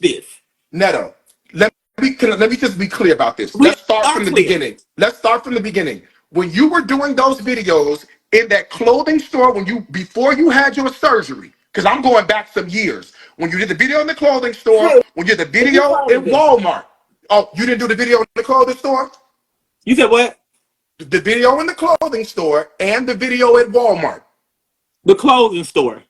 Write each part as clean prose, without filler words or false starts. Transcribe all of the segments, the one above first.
this. Netta, let me just be clear about this. We Let's start are from the clear. beginning. Let's start from the beginning. When you were doing those videos in that clothing store, before you had your surgery, because I'm going back some years. When you did the video in the clothing store, Hey, when you did the who video told me in this? Walmart. Oh, you didn't do the video in the clothing store? You said what? The video in the clothing store and the video at Walmart. The clothing store.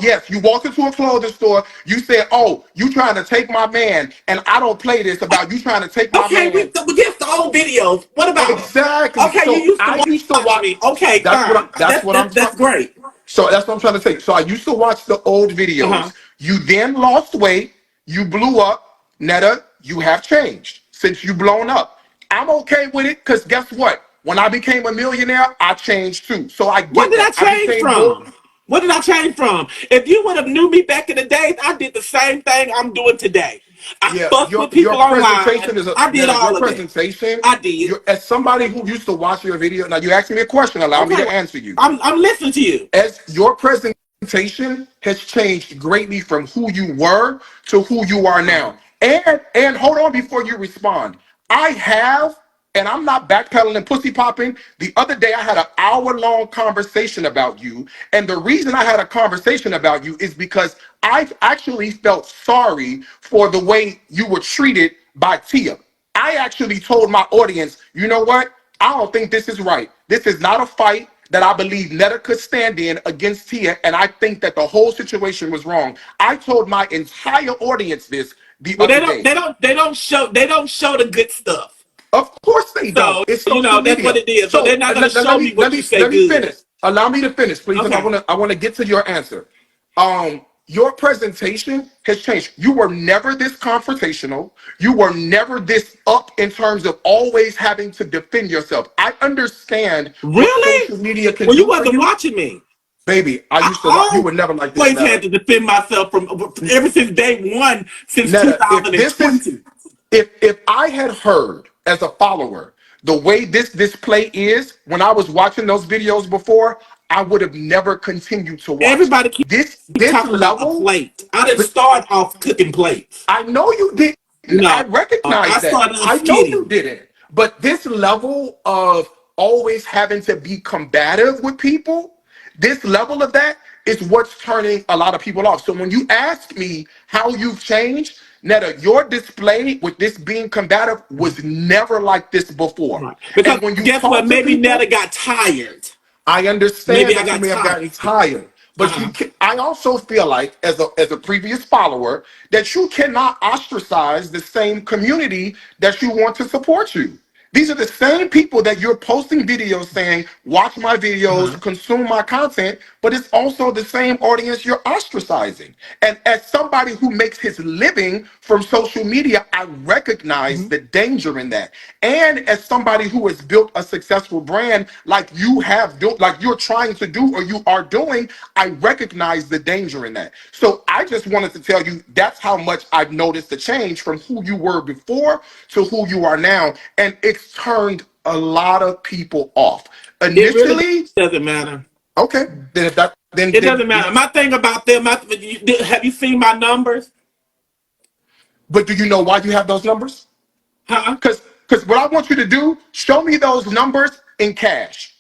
Yes, you walked into a clothing store. You said, "Oh, you trying to take my man," and I don't play this about you trying to take my Okay, man. we get the old videos. What about them? Exactly. Okay, you So used to I used to watch watch. me. Okay, fine. That's what I'm That's trying. great. So that's what I'm trying to say. So I used to watch the old Uh-huh. videos. You then lost weight. You blew up. Netta, you have changed since you blown up. I'm okay with it because guess what? When I became a millionaire, I changed too. So I What get did I that. I change became more. from? What did I change from? If you would have knew me back in the days, I did the same thing I'm doing today. I Yeah, fucked your with your people online. presentation is a I did Netta, your all of that. presentation. I did. You as somebody who used to watch your video. Now you asked me a question. Allow me Okay, to answer you. I'm listening to you. As your presentation has changed greatly from who you were to who you are now. And hold on before you respond. I have, and I'm not backpedaling and pussy popping. The other day I had an hour-long conversation about you. And the reason I had a conversation about you is because I actually felt sorry for the way you were treated by Tia. I actually told my audience, you know what? I don't think this is right. This is not a fight that I believe Netta could stand in against Tia, and I think that the whole situation was wrong. I told my entire audience this the Well, other day. they don't show the good stuff. Of course they don't. So It's social that's what media. it is. So they're So not gonna show me what you say let me good. finish. Allow me to finish, please, and Okay. I wanna get to your answer. Your presentation has changed. You were never this confrontational. You were never this up in terms of always having to defend yourself. I understand what Really? social media can Well, you do for wasn't you. watching me. Baby, I used to like you I were never like this, always Netta. had to defend myself from ever since day one, since Netta, if this is 2020. if I had heard as a follower the way this display is when I was watching those videos before, I would have never continued to watch. Everybody keep This talking about a level, plate. I didn't start off cooking plates. I know you didn't. I No, recognize I that. started I off know you skinny. didn't. But this level of always having to be combative with people, this level of that is what's turning a lot of people off. So when you ask me how you've changed, Netta, your display with this being combative was never like this before. Right. Because And when you guess what? talk to Maybe Netta people, got tired. I Maybe understand I that you got may have tired. gotten tired, but Uh-huh. I also feel like, as a previous follower, that you cannot ostracize the same community that you want to support you. These are the same people that you're posting videos saying, "Watch my videos, Uh-huh. consume my content," but it's also the same audience you're ostracizing. And as somebody who makes his living from social media, I recognize Mhm. the danger in that. And as somebody who has built a successful brand like you have built, like you're trying to do or you are doing, I recognize the danger in that. So I just wanted to tell you that's how much I've noticed the change from who you were before to who you are now. And it's turned a lot of people off. It really Initially, doesn't matter. okay, then if that It doesn't matter. My thing about them, have you seen my numbers? but do you know why you have those numbers? Huh? Because what I want you to do, show me those numbers in cash.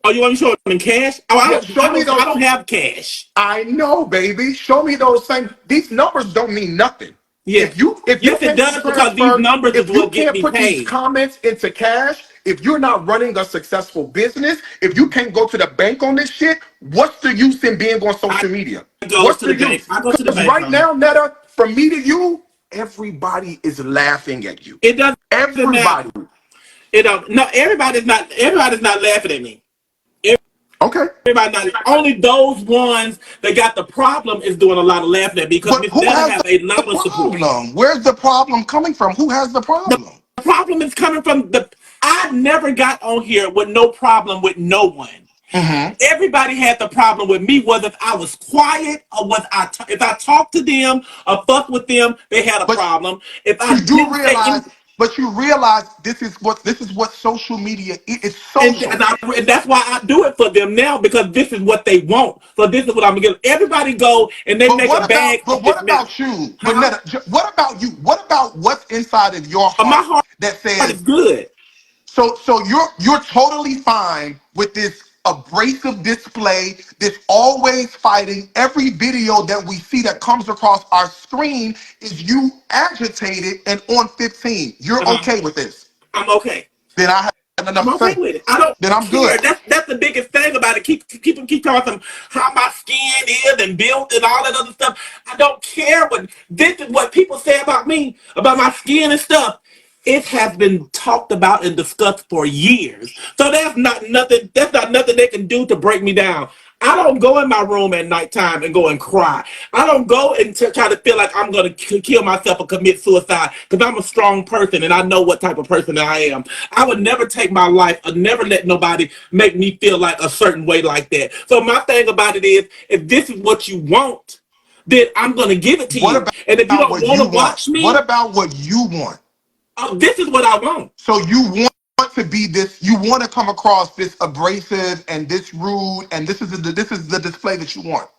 Oh, you want me to show them in cash? Oh, Yeah, show me I those. don't have cash. I know, baby. Show me those same. These numbers don't mean nothing. Yeah. If you Yes, it can't does because these transfer, numbers is if you what get can't me put these paid. comments into cash, if you're not running a successful business, if you can't go to the bank on this shit, what's the use in being on I social media? go What's to the the bank. use? I go to the Because bank right on it. now, Netta, from me to you, everybody is laughing at you. It doesn't matter. Everybody. It don't. No, everybody's not laughing at me. Okay. Everybody not. Only those ones that got the problem is doing a lot of laughing at me because But Miss who Netta has have the a lot of support. problem? Where's the problem coming from? Who has the The problem? problem is coming from the. I never got on here with no problem with no one. Mm-hmm. Everybody had the problem with me, whether if I was quiet or whether if I talked to them or fucked with them, they had a But problem. If I you do didn't say realize anything, but you realize this is what social media is. It's And, social. and that's why I do it for them now because this is what they want. So this is what I'm gonna get. Everybody go and they But make a what bag about of but this what now. about you? But Huh? Netta, what about you? What about what's inside of your My heart heart that is says good. so you're totally fine with this abrasive display, this always fighting. Every video that we see that comes across our screen is you agitated and on 15. You're Uh-huh. okay with this. I'm okay. Then I have I'm enough to okay say. with it. I don't Then I'm good. care. That's the biggest thing about it. Keep talking how my skin is and built and all that other stuff. I don't care what this is what people say about me, about my skin and stuff. It has been talked about and discussed for years. So that's not nothing they can do to break me down. I don't go in my room at nighttime and go and cry. I don't go and try to feel like I'm going to kill myself or commit suicide because I'm a strong person and I know what type of person I am. I would never take my life or never let nobody make me feel like a certain way like that. So my thing about it is, if this is what you want, then I'm going to give it to What you. And if you about don't what want you to want? watch What me, about what you want? this is what I want. So you want to be this, you want to come across this abrasive and this rude, and this is the display that you want.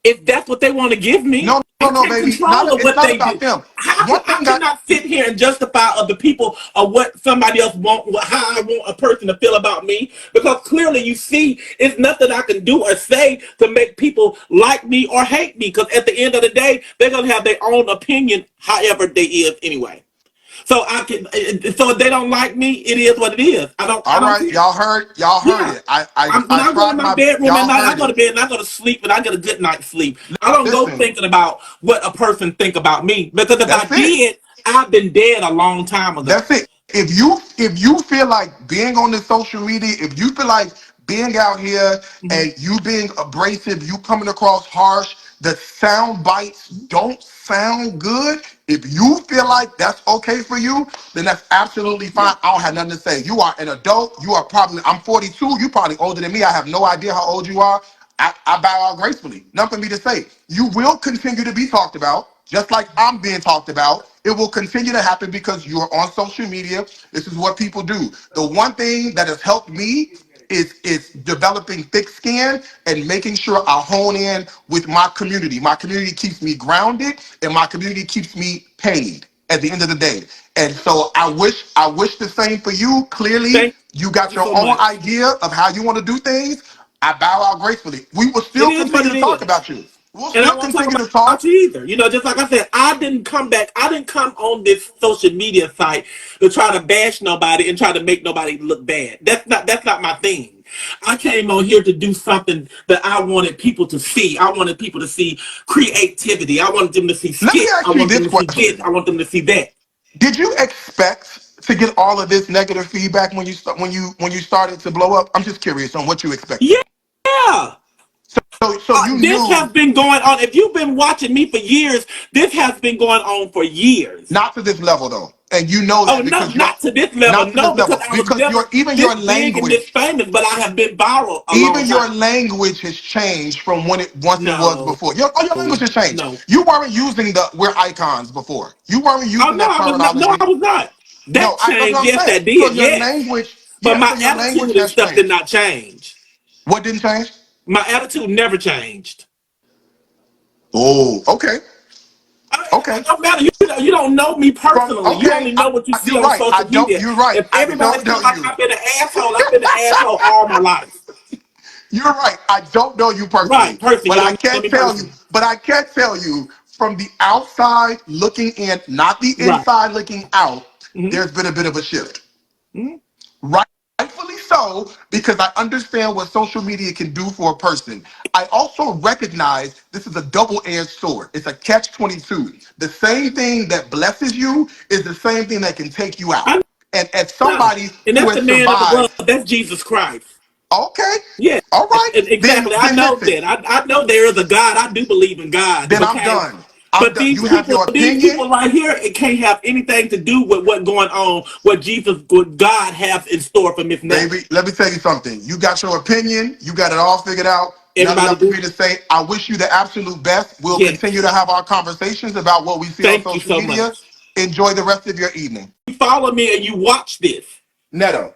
If that's what they want to give me, No, no, I no, take baby. control of It's what not they about do. them. How can One I thing I cannot sit here and justify other people or what somebody else want, how I want a person to feel about me? Because clearly you see, it's nothing I can do or say to make people like me or hate me. Because at the end of the day, they're gonna have their own opinion, however they is anyway. So I can. So if they don't like me, it is what it is. I don't. I all don't right, care. y'all heard Yeah. it. When When I I go in tried my my bedroom at y'all night, I heard go to it. bed and I go to sleep and I get a good night's sleep. I don't go Listen, thinking about what a person think about me because if I that's it. did, I've been dead a long time ago. That's it. If you feel like being on the social media, if you feel like being out here Mhm. and you being abrasive, you coming across harsh, the sound bites don't sound good. If you feel like that's okay for you, then that's absolutely Yeah. fine. I don't have nothing to say. You are an adult. You are probably, I'm 42. You probably older than me. I have no idea how old you are. I bow out gracefully. Nothing for me to say. You will continue to be talked about, just like I'm being talked about. It will continue to happen because you're on social media. This is what people do. The one thing that has helped me is developing thick skin and making sure I hone in with my community. My community keeps me grounded and my community keeps me paid at the end of the day. And so I wish the same for you. Clearly, Thank you got you your so own much. idea of how you want to do things. I bow out gracefully. We will It still is what continue it to talk is. about you. We'll And I still won't talk continue to about talk. you either. Just like I said, I didn't come back. I didn't come on this social media site to try to bash nobody and try to make nobody look bad. That's not my thing. I came on here to do something that I wanted people to see. I wanted people to see creativity. I wanted them to see Let me skits. I ask you want them this to see this. question. I want them to see that. Did you expect to get all of this negative feedback when you started to blow up? I'm just curious on what you expected. Yeah. So you This knew has been going on. If you've been watching me for years, this has been going on for years. not to this level though, and you know Oh, that no, because you're not to this level. not to No, this because level I was because never your even this your big and this language famous, but I have been viral a long even your time. language has changed from when it once it was No, before. Your language has changed. no. You weren't using the we're icons before. You weren't Oh using no, that I was not. No, terminology. I was not. No, That that's what changed. I'm Yes, saying. that So did. your Yes, language, but yeah. So my your language attitude and has stuff did changed. not change. What didn't change? My attitude never changed. Oh, okay, It okay. don't matter. You don't know me From personally. You okay, only know what you see you're on right. I social don't. media. You're right. If I everybody don't know feel like you. I've been an asshole all my life. You're right. I don't know you Right, personally, person. but You I don't know can me tell you. personally. But I can tell you from the outside looking in, not the Right. inside looking out. Hmm. There's been a bit of a shift. Hmm. Rightfully so, because I understand what social media can do for a person. I also recognize this is a double-edged sword. It's a catch-22. The same thing that blesses you is the same thing that can take you out. I And as know. somebody And who that's has the man of the blood. survived, That's Jesus Christ. okay, Yeah. all right, Exactly. I then know listen. that. I know there is a God. I do believe in God. Then I'm Okay. done. I'm But done. You have your these opinion. people right here, it can't have anything to do with what's going on, what God has in store for Miss Netta. Baby, let me tell you something. You got your opinion. You got it all figured out. Nothing Everybody left for do. me to say. I wish you the absolute best. We'll Yes. continue to have our conversations about what we see on Thank you social so media. much. Enjoy the rest of your evening. You follow me and you watch this. Netta,